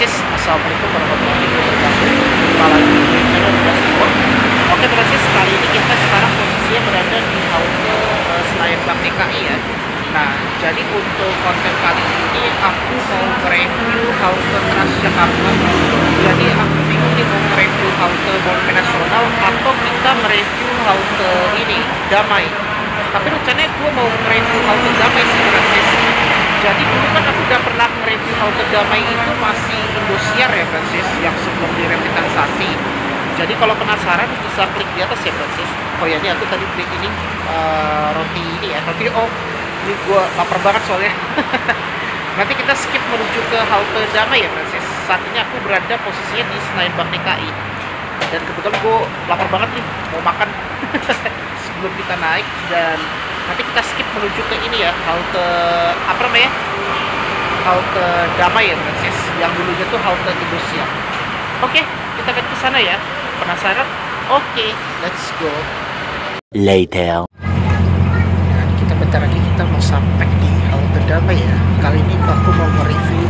Francis, assalamualaikum warahmatullahi wabarakatuh. Jumpa lagi di channel Sport. Oke Francis, kali ini kita sekarang posisinya berada di halte Senayan Bank DKI ya. Nah, jadi untuk konten kali ini aku mau mereview halte Transjakarta. Jadi aku bingung nih mau mereview halte Monumen Nasional atau kita mereview halte ini Damai. Tapi rencananya gue mau mereview halte Damai sih Francis. Jadi dulu kan aku udah pernah mereview halte Damai itu masih Indosiar ya Francis, yang sebelum direvitalisasi. Jadi kalau penasaran bisa klik di atas ya Francis. Oh ya, ini aku tadi beli ini roti ini ya, roti ini gue lapar banget soalnya. Nanti kita skip menuju ke halte Damai ya Francis. Saat ini aku berada posisinya di Senayan Bank DKI. Dan kebetulan gue lapar banget nih, mau makan sebelum kita naik. Dan nanti kita skip menuju ke ini ya, halte apa namanya? Halte Damai ya Francis. Yang dulunya tuh halte Indosiar. Oke, kita akan ke sana ya. Penasaran? Oke, let's go. Later. Dan kita bentar lagi kita mau sampai di halte Damai ya. Kali ini aku mau mereview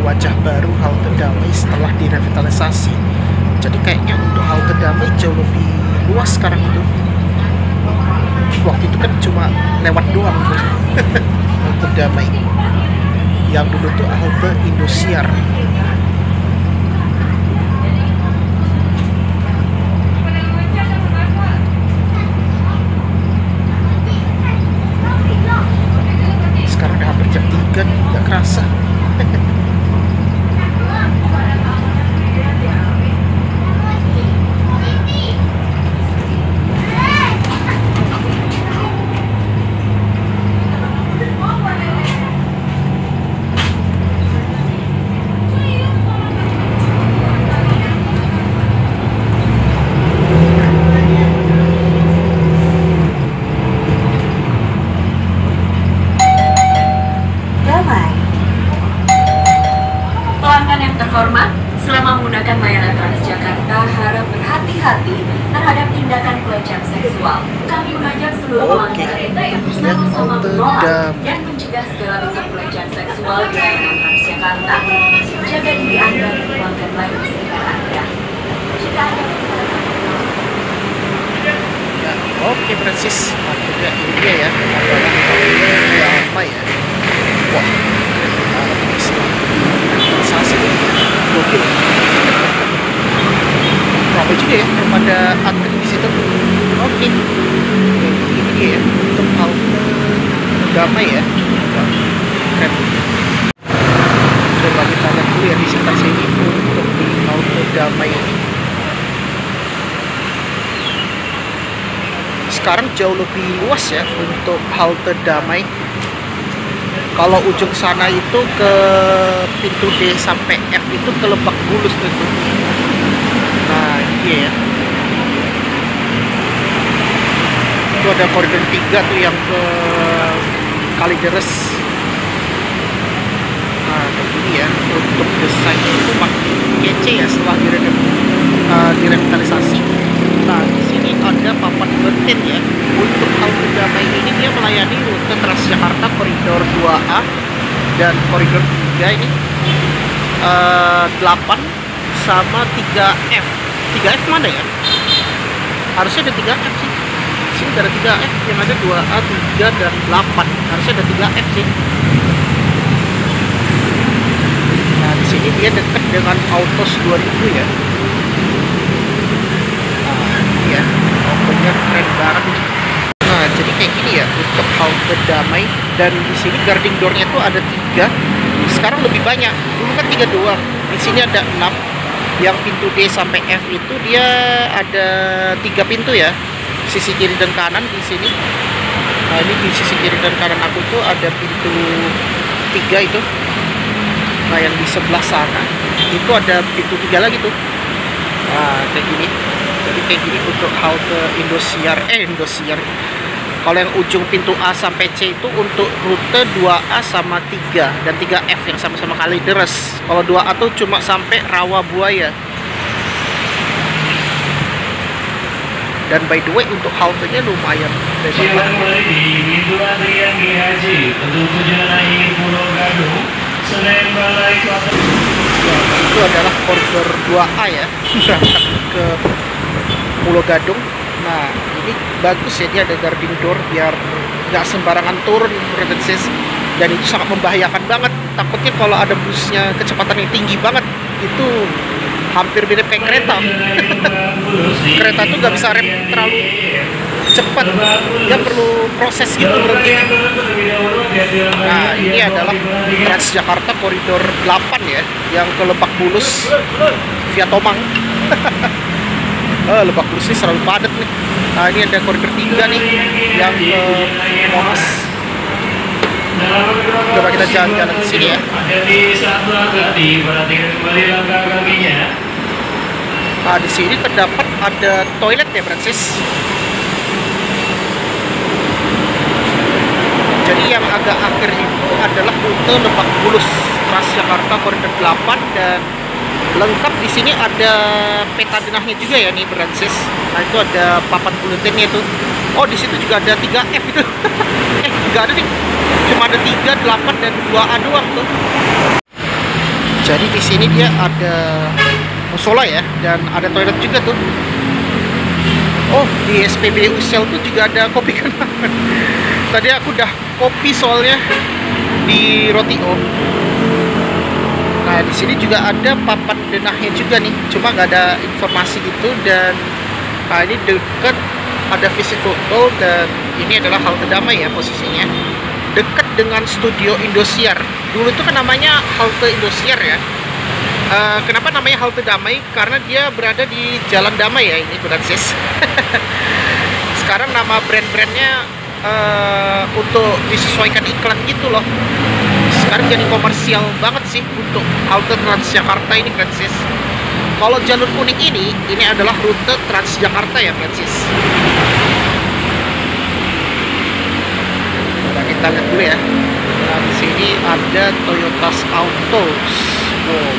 wajah baru halte Damai setelah direvitalisasi. Jadi kayaknya untuk halte Damai jauh lebih luas sekarang itu. Waktu itu kan cuma lewat doang tuh. Halte Damai. Yang dulu tuh halte Indosiar. Sekarang udah hampir jam 3 nih, nggak kerasa. Pelanggan yang terhormat, selama menggunakan layanan Transjakarta harap berhati-hati terhadap tindakan pelecehan seksual. Kami mengajak seluruh pelanggan untuk sama-sama menolak dan mencegah segala bentuk pelecehan seksual di layanan Transjakarta. Jaga diri Anda dan pelanggan lain di sekitar Anda. Jika Anda Oke Francis, akhirnya ini dia ya, adalah halte Damai ya. Wah, sensasi gokil. Ramai juga ya, daripada antri di situ. Oke, ini dia ya, untuk halte Damai ya. Wah, keren. Coba kita lihat dulu ya di sekitar sini untuk di halte Damai ini. Sekarang jauh lebih luas ya untuk halte Damai. Kalau ujung sana itu ke pintu D sampai F itu ke Lebak Bulus tuh. Nah ini ya. Itu ada koridor 3 tuh yang ke Kalideres. Nah kayak gini ya. Untuk desainnya itu makin kece ya setelah direvitalisasi. Nah di sini ada papan benten ya. Untuk halte Damai ini dia melayani rute Transjakarta koridor 2A dan koridor 3 ini 8 sama 3F. 3F mana ya? Harusnya ada 3F sih. Sini ada 3F, yang ada 2A, 3 dan 8. Harusnya ada 3F sih. Nah di sini dia dekat dengan Autos 2000 ya. Nah ini ya, autonya keren banget nih. Nah, jadi kayak gini ya untuk halte Damai, dan di sini guarding door-nya tuh ada 3. Sekarang lebih banyak. Dulu kan 3 doang. Di sini ada 6. Yang pintu D sampai F itu dia ada 3 pintu ya. Sisi kiri dan kanan di sini. Nah, ini di sisi kiri dan kanan aku tuh ada pintu 3 itu. Nah, yang di sebelah sana itu ada pintu 3 lagi tuh. Nah, kayak gini. Jadi kayak gini untuk halte Indosiar. Kalau yang ujung pintu A sampai C itu untuk rute 2A sama 3 dan 3F yang sama-sama Kalideres. Kalau 2A tuh cuma sampai Rawabuaya. Dan by the way untuk haltenya lumayan. Kembali di pintu antrian GHJ untuk tujuan akhir Pulau Gadung, Senen Balai Kota. Ya, itu adalah koridor 2A ya, berangkat ke Pulau Gadung. Nah, ini bagus ya, dia ada guarding door biar nggak sembarangan turun, Francis. Dan itu sangat membahayakan banget. Takutnya kalau ada busnya kecepatannya tinggi banget, itu hampir mirip kayak kereta. Kereta tuh nggak bisa rem terlalu cepat, dia perlu proses gitu berhenti. Nah, ini adalah Transjakarta koridor 8 ya, yang ke Lebak Bulus via Tomang. Lebak Bulus ini selalu padat nih. Nah, ini ada koridor 3 nih, yang ke Monas. Coba kita jalan-jalan di sini ya. Nah, di sini terdapat ada toilet ya, Francis. Jadi yang agak akhir itu adalah rute Lebak Bulus Transjakarta koridor 8, dan lengkap di sini ada peta denahnya juga ya nih, Francis. Nah, itu ada papan buletinnya itu. Oh, di situ juga ada 3F itu. Nggak ada nih. Cuma ada 3, 8 dan 2A doang tuh. Jadi di sini dia ada musola ya, dan ada toilet juga tuh. Oh, di SPBU Sel tuh juga ada kopi kenangan. Tadi aku udah kopi soalnya di Rotio. Nah, di sini juga ada papan denahnya juga nih, cuma nggak ada informasi gitu. Dan nah, ini dekat ada visi foto, dan ini adalah halte Damai ya posisinya, dekat dengan studio Indosiar. Dulu itu kan namanya halte Indosiar ya. Kenapa namanya halte Damai? Karena dia berada di Jalan Damai ya, ini Francis. Sekarang nama brand-brandnya untuk disesuaikan iklan gitu loh. Sekarang jadi komersial banget sih untuk halte Transjakarta ini, Francis. Kalau jalur kuning ini adalah rute Transjakarta ya, Francis. Nah, kita lihat dulu ya. Nah, di sini ada Toyota Autos. Wow,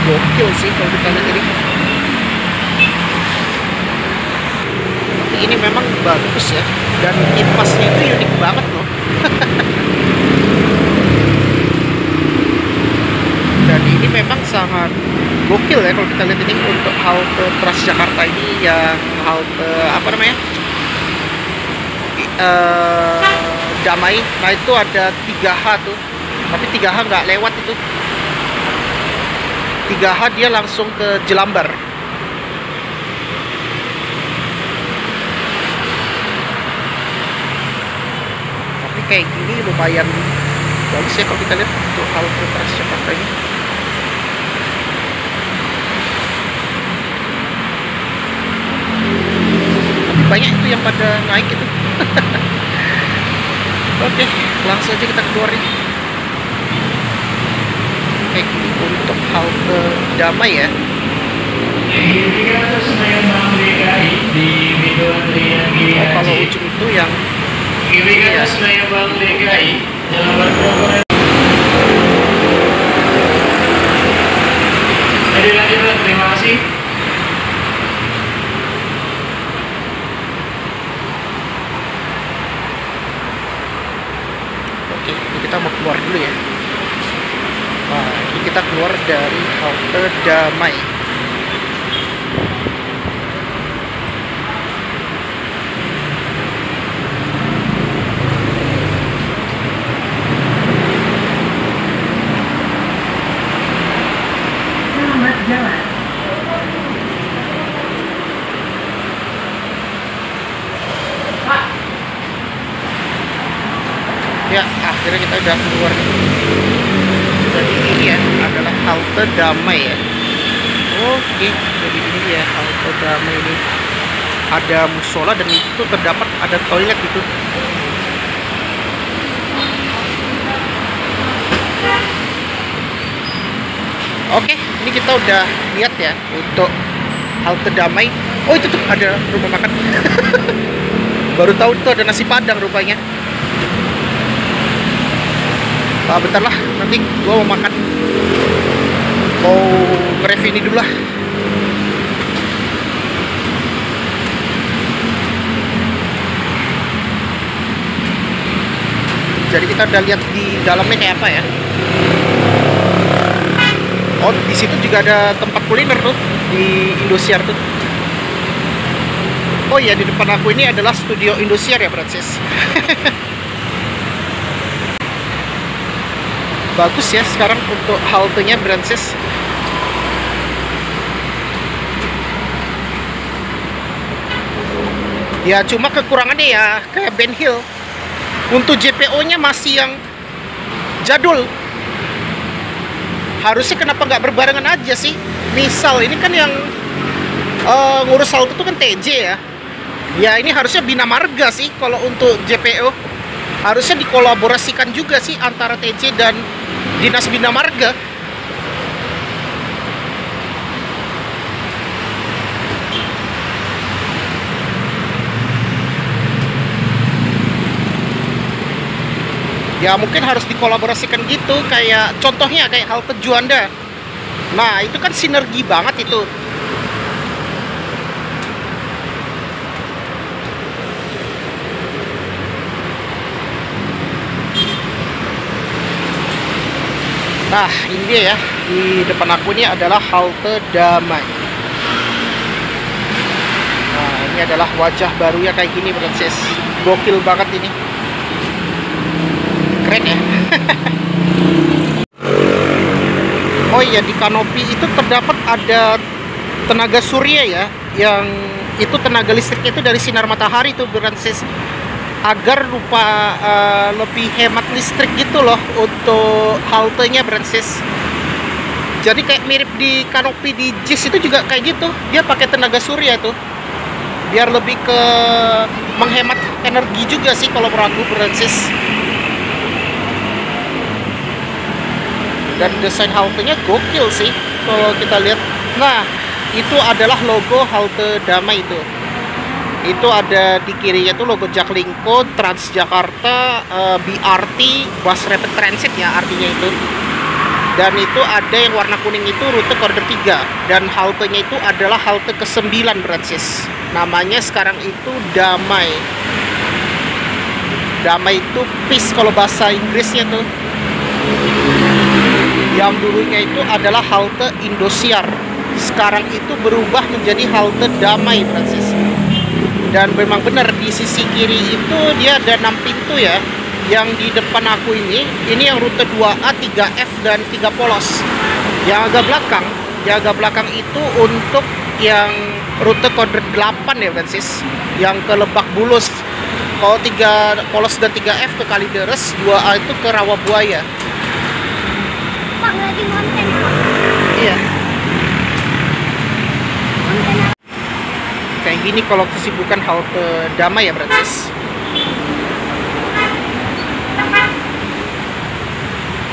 gokil sih kalau kita lihat ini. Tapi ini memang bagus ya, dan kipasnya itu unik banget loh. Dan ini memang sangat gokil ya kalau kita lihat ini untuk halte Transjakarta ini, yang halte apa namanya, Damai. Nah, itu ada 3H tuh, tapi 3H nggak lewat itu. 3H dia langsung ke Jelambar. Tapi kayak gini lumayan bagus ya kalau kita lihat untuk halte Transjakarta ini. Tapi banyak itu yang pada naik itu. Oke, langsung aja kita keluar nih. Kayak gini untuk halte Damai ya. Oh, kalau ujung itu yang Kiri kanan Senayan Bank DKI, Jalan Berprogram. Jadi lanjutkan, terima kasih. Oke, ini kita mau keluar dulu ya. Nah, ini kita keluar dari halte Damai. Selamat jalan. Ya, akhirnya kita udah keluar. Jadi ini ya adalah halte Damai ya. Oke, jadi ini ya halte Damai ini. Ada musola, dan itu terdapat ada toilet itu. Oke, ini kita udah lihat ya untuk halte Damai. Oh, itu tuh ada rumah makan. Baru tahu tuh ada nasi Padang rupanya. Bentar lah, nanti gua mau makan. Mau nge-review ini dulu lah. Jadi kita udah lihat di dalamnya kayak apa ya. Oh, di situ juga ada tempat kuliner tuh di Indosiar tuh. Oh iya, di depan aku ini adalah studio Indosiar ya, Francis. Bagus ya sekarang untuk haltenya, Francis. Ya cuma kekurangannya ya kayak Ben Hill, untuk JPO-nya masih yang jadul. Harusnya kenapa nggak berbarengan aja sih? Misal ini kan yang ngurus halte itu kan TJ ya. Ya ini harusnya Bina Marga sih kalau untuk JPO. Harusnya dikolaborasikan juga sih antara TJ dan Dinas Bina Marga. Ya mungkin harus dikolaborasikan gitu, kayak contohnya kayak halte Juanda. Nah itu kan sinergi banget itu. Nah ini dia ya, di depan aku ini adalah halte Damai. Nah ini adalah wajah barunya kayak gini, Francis. Gokil banget ini. Keren ya. Oh iya, di kanopi itu terdapat ada tenaga surya ya, yang itu tenaga listriknya itu dari sinar matahari tuh, Francis, agar lebih hemat listrik gitu loh untuk haltenya, Francis. Jadi kayak mirip di kanopi di JIS itu juga kayak gitu, dia pakai tenaga surya tuh biar lebih ke menghemat energi juga sih kalau menurut aku, Francis. Dan desain haltenya gokil sih kalau kita lihat. Nah itu adalah logo halte Damai itu. Itu ada di kirinya tuh logo Jaklingko, Transjakarta, BRT, Bus Rapid Transit ya artinya itu. Dan itu ada yang warna kuning itu rute koridor 3. Dan haltenya itu adalah halte ke-9, Francis. Namanya sekarang itu Damai. Damai itu peace kalau bahasa Inggrisnya tuh. Yang dulunya itu adalah halte Indosiar, sekarang itu berubah menjadi halte Damai, Francis. Dan memang benar di sisi kiri itu dia ada 6 pintu ya. Yang di depan aku ini yang rute 2A, 3F dan 3 polos. Yang agak belakang itu untuk yang rute koridor 8 ya, Francis, yang ke Lebak Bulus. Kalau 3 polos dan 3F ke Kalideres, 2A itu ke Rawabuaya. Lagi konten. Iya. Kayak gini kalau kesibukan halte Damai ya, Francis.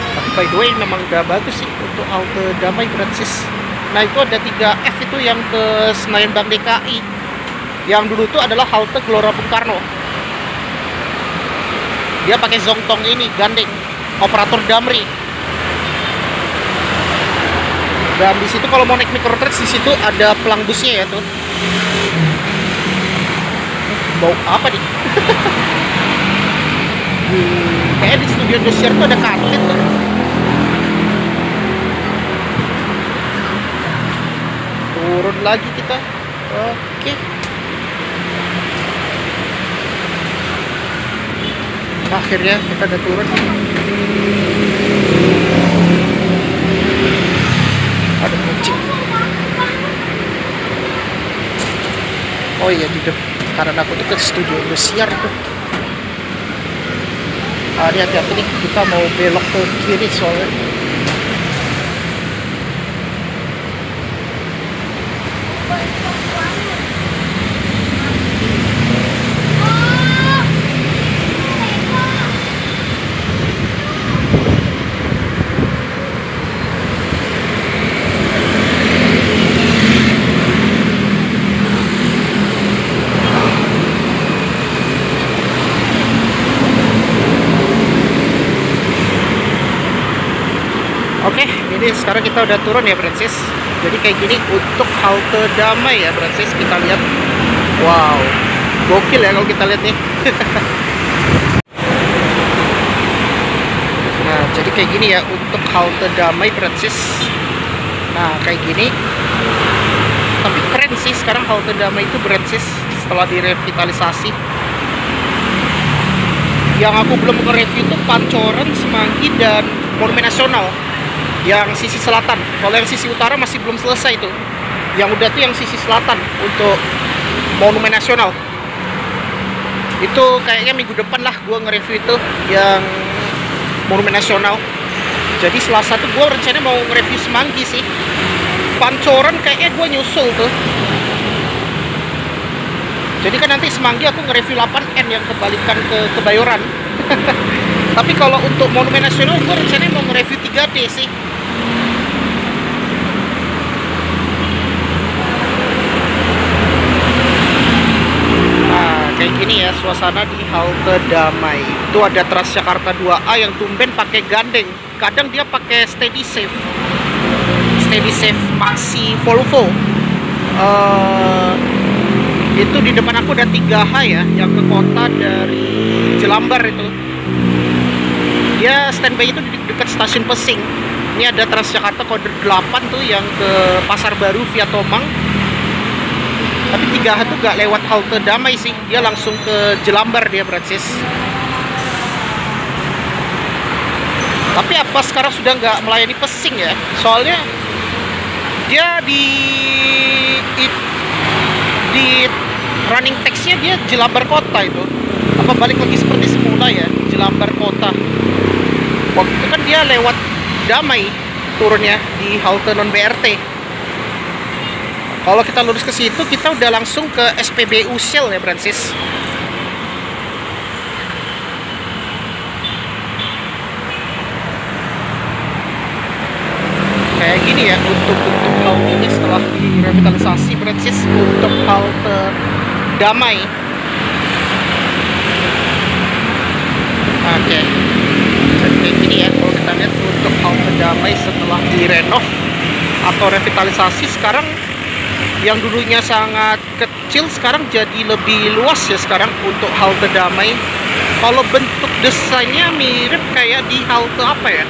Tapi by the way memang udah bagus sih untuk halte Damai, Francis. Nah itu ada 3F itu yang ke Senayan Bank DKI. Yang dulu tuh adalah halte Gelora Bung Karno. Dia pakai zongtong ini, gandeng, operator Damri. Dan di situ kalau mau naik microtrans di situ ada pelang busnya ya tuh. Bau apa nih? Kayaknya di studio Indosiar tuh ada karpet tuh. Turun lagi kita. Oke. Akhirnya kita udah turun. Ada kucing. Oh iya, di depan karena aku deket studio Indosiar tuh. Ini hati-hati nih, kita mau belok ke kiri soalnya. Oke, ini sekarang kita udah turun ya, Francis. Jadi kayak gini untuk halte Damai ya, Francis. Kita lihat. Wow, gokil ya kalau kita lihat nih. Nah, jadi kayak gini ya untuk halte Damai, Francis. Nah kayak gini. Tapi keren sih, sekarang halte Damai itu beransis setelah direvitalisasi. Yang aku belum nge-review itu Pancoran, Semanggi, dan Monumen Nasional yang sisi selatan. Kalau yang sisi utara masih belum selesai tuh. Yang udah tuh yang sisi selatan untuk Monumen Nasional. Itu kayaknya minggu depan lah gue nge-review itu yang Monumen Nasional. Jadi Selasa tuh gue rencananya mau nge-review Semanggi sih. Pancoran kayaknya gue nyusul tuh. Jadi kan nanti Semanggi aku nge-review 8N yang kebalikan ke Kebayoran. Tapi kalau untuk Monumen Nasional gue rencananya mau nge-review 3D sih. Nah kayak gini ya suasana di halte Damai. Itu ada Transjakarta 2A yang tumben pakai gandeng. Kadang dia pakai Steady Safe Maxi Volvo. Itu di depan aku ada 3H ya, yang ke kota dari Jelambar itu. Dia standby itu di dekat stasiun Pesing. Ini ada Transjakarta kode 8 tuh yang ke Pasar Baru via Tomang. Tapi 3H tuh gak lewat halte Damai sih, dia langsung ke Jelambar dia Francis. Tapi apa sekarang sudah nggak melayani Pesing ya? Soalnya dia di running text-nya dia Jelambar Kota itu. Apa balik lagi seperti semula ya, Jelambar Kota. Waktu itu kan dia lewat Damai turunnya di halte non BRT. Kalau kita lurus ke situ kita udah langsung ke SPBU Shell ya Francis. Kayak gini ya untuk halte setelah direvitalisasi Francis untuk halte Damai. Oke. Jadi kayak gini ya kalau kita lihat untuk halte Damai setelah direnov atau revitalisasi. Sekarang yang dulunya sangat kecil sekarang jadi lebih luas ya sekarang untuk halte Damai. Kalau bentuk desainnya mirip kayak di halte apa ya?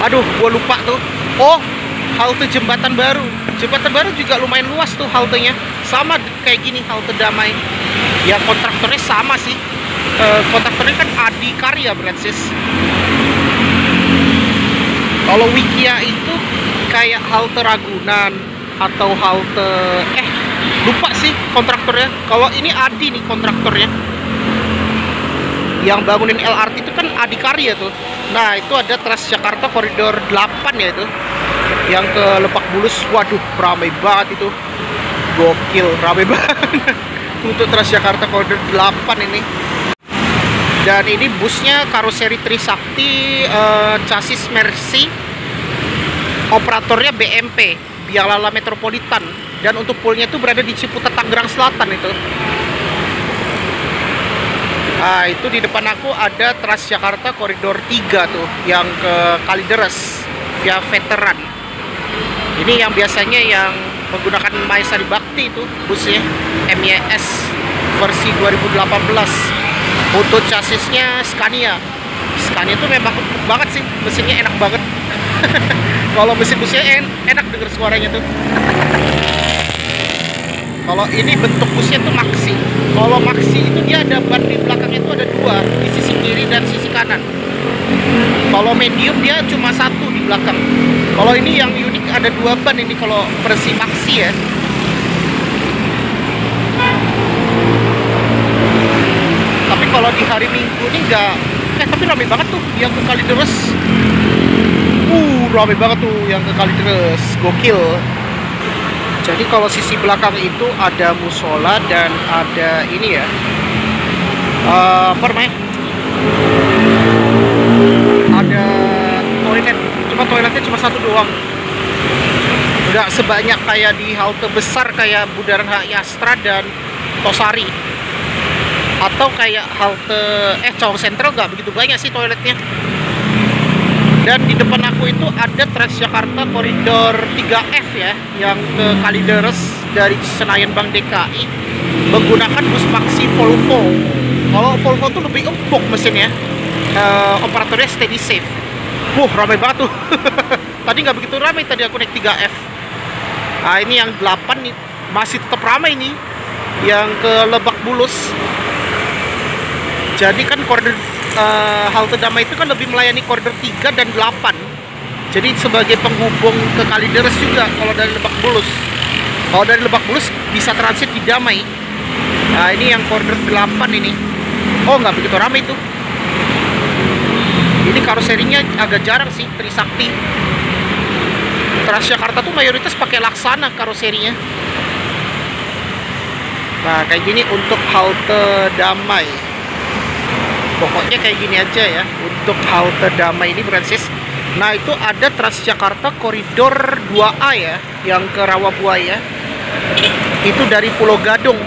Aduh, gua lupa tuh. Oh, halte Jembatan Baru. Jembatan Baru juga lumayan luas tuh haltenya. Sama kayak gini halte Damai. Ya kontraktornya sama sih. Kontraktornya kan Adi Karya Francis. Kalau Wikia itu kayak halte Ragunan atau halte lupa sih kontraktornya. Kalau ini Adi nih kontraktornya. Yang bangunin LRT itu kan Adi Karya tuh. Nah itu ada Transjakarta koridor 8 ya itu, yang ke Lebak Bulus. Waduh ramai banget itu, gokil ramai banget untuk Transjakarta koridor 8 ini. Dan ini busnya karoseri Trisakti, chassis Mercy, operatornya BMP Bialala Metropolitan, dan untuk poolnya itu berada di Ciputat Tangerang Selatan itu. Nah itu di depan aku ada Transjakarta koridor 3 tuh yang ke Kalideres via Veteran. Ini yang biasanya yang menggunakan Maesari Bakti itu busnya MYS versi 2018. Untuk chassisnya Scania. Scania itu memang empuk banget sih, mesinnya enak banget. Kalau mesin busnya enak denger suaranya tuh. Kalau ini bentuk busnya tuh Maxi. Kalau Maxi itu dia ada ban di belakangnya itu ada 2, di sisi kiri dan sisi kanan. Kalau medium dia cuma 1 di belakang. Kalau ini yang unik ada 2 ban ini kalau versi Maxi ya. Tapi kalau di hari Minggu ini enggak. Tapi ramai banget tuh yang ke Kalideres. Ramai banget tuh yang ke Kalideres. Gokil. Jadi kalau sisi belakang itu ada musola dan ada ini ya, apa namanya? Ada toilet. Cuma toiletnya cuma 1 doang. Nggak sebanyak kayak di halte besar kayak Bundaran HI Astra dan Tosari. Atau kayak halte Cawang Sentral nggak begitu banyak sih toiletnya. Dan di depan aku itu ada Transjakarta koridor 3F ya, yang ke Kalideres dari Senayan Bank DKI menggunakan bus Maxi Volvo. Kalau Volvo tuh lebih empuk mesinnya, operatornya Steady Safe. Ramai banget tuh. Tadi nggak begitu ramai, tadi aku naik 3F. Nah ini yang 8 nih, masih tetap ramai nih, yang ke Lebak Bulus. Jadi kan koridor halte Damai itu kan lebih melayani koridor 3 dan 8. Jadi sebagai penghubung ke Kalideres juga kalau dari Lebak Bulus. Kalau dari Lebak Bulus bisa transit di Damai. Nah ini yang koridor 8 ini. Oh nggak begitu ramai tuh. Ini karoserinya agak jarang sih, Trisakti. Transjakarta tuh mayoritas pakai Laksana karoserinya. Nah kayak gini untuk halte Damai. Pokoknya kayak gini aja ya untuk halte Damai ini, Francis. Nah itu ada Transjakarta koridor 2A ya, yang ke Rawabuaya. Itu dari Pulau Gadung.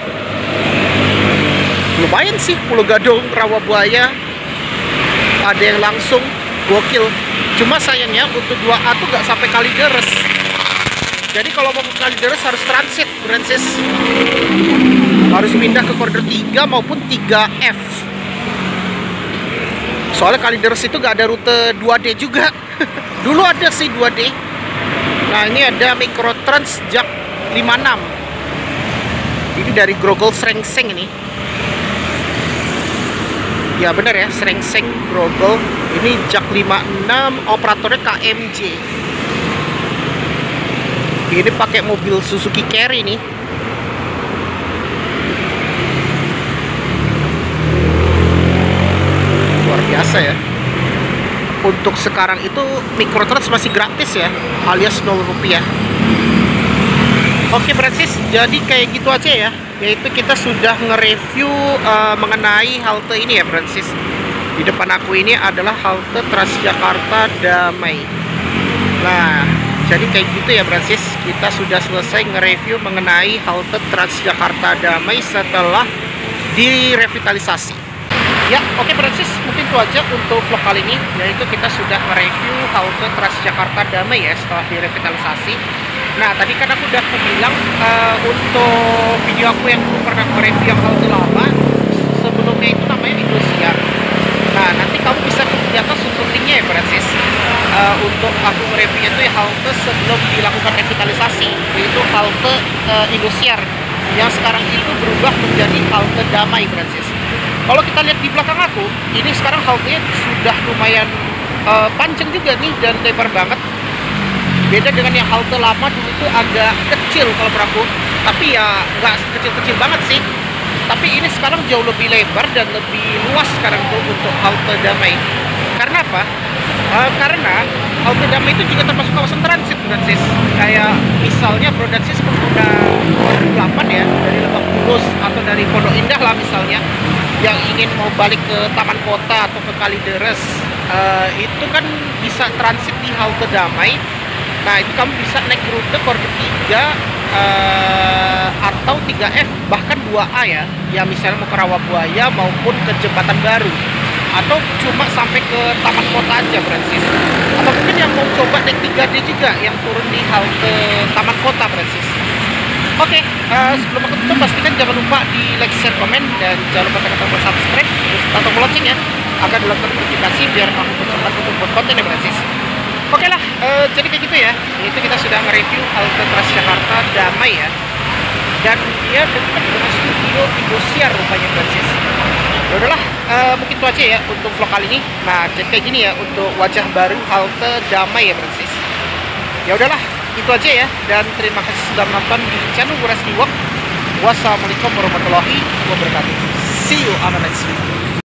Lumayan sih Pulau Gadung, Rawabuaya. Ada yang langsung, gokil. Cuma sayangnya untuk 2A tuh nggak sampai Kalideres. Jadi kalau mau ke Kalideres harus transit, Francis. Harus pindah ke koridor 3 maupun 3F. Soalnya Kalideres itu nggak ada rute 2D juga. Dulu ada sih 2D. Nah ini ada Mikrotrans Jak 56. Ini dari Grogol Srengseng ini. Ya bener ya, Srengseng Grogol. Ini Jak 56, operatornya KMJ. Ini pakai mobil Suzuki Carry nih. Luar biasa ya. Untuk sekarang itu Mikrotrans masih gratis ya, alias 0 rupiah. Oke Francis, jadi kayak gitu aja ya. Yaitu kita sudah nge-review mengenai halte ini ya Francis. Di depan aku ini adalah halte Transjakarta Damai. Nah, jadi kayak gitu ya Francis. Kita sudah selesai nge-review mengenai halte Transjakarta Damai setelah direvitalisasi. Ya, oke Francis, mungkin itu aja untuk vlog kali ini. Yaitu kita sudah nge-review halte Transjakarta Damai ya setelah direvitalisasi. Nah, tadi kan aku udah bilang untuk video aku yang pernah nge-review yang halte lama, sebelumnya itu namanya Indosiar. Nah, nanti kamu bisa di atas untuk linknya ya Francis. Untuk aku nge-reviewnya itu ya halte sebelum dilakukan revitalisasi, yaitu halte Indosiar, yang sekarang itu berubah menjadi halte Damai Francis. Kalau kita lihat di belakang aku, ini sekarang haltenya sudah lumayan panjang juga nih dan lebar banget. Beda dengan yang halte lama dulu itu agak kecil kalau menurut aku, tapi ya nggak kecil-kecil banget sih. Tapi ini sekarang jauh lebih lebar dan lebih luas sekarang tuh untuk halte Damai. Karena apa? Karena halte Damai itu juga termasuk kawasan transit, Francis. Kayak misalnya Francis pengguna koridor 8 ya, dari Lebak Bulus atau dari Pondok Indah lah misalnya, yang ingin mau balik ke Taman Kota atau ke Kalideres, itu kan bisa transit di halte Damai. Nah itu kamu bisa naik rute koridor 3 atau 3F, bahkan 2A ya, yang misalnya mau ke Rawabuaya maupun ke Jembatan Baru, atau cuma sampai ke Taman Kota aja Francis. Atau mungkin yang mau coba naik 3D juga yang turun di halte Taman Kota Francis. Oke, sebelum aku tutup pastikan jangan lupa di like, share, komen, dan jangan lupa tekan tombol subscribe atau lonceng ya, agar dilakukan notifikasi biar kamu bersempat untuk buat konten ya Francis. Oke lah, jadi kayak gitu ya. Itu kita sudah nge-review halte Transjakarta Damai ya. Dan dia dekat dengan studio Indosiar rupanya Francis. Ya udahlah, mungkin itu aja ya untuk vlog kali ini. Nah, jadi kayak gini ya untuk wajah baru halte Damai ya Francis. Ya udahlah, itu aja ya. Dan terima kasih sudah menonton di channel Murasni Walk. Wassalamualaikum warahmatullahi wabarakatuh. See you on the next video.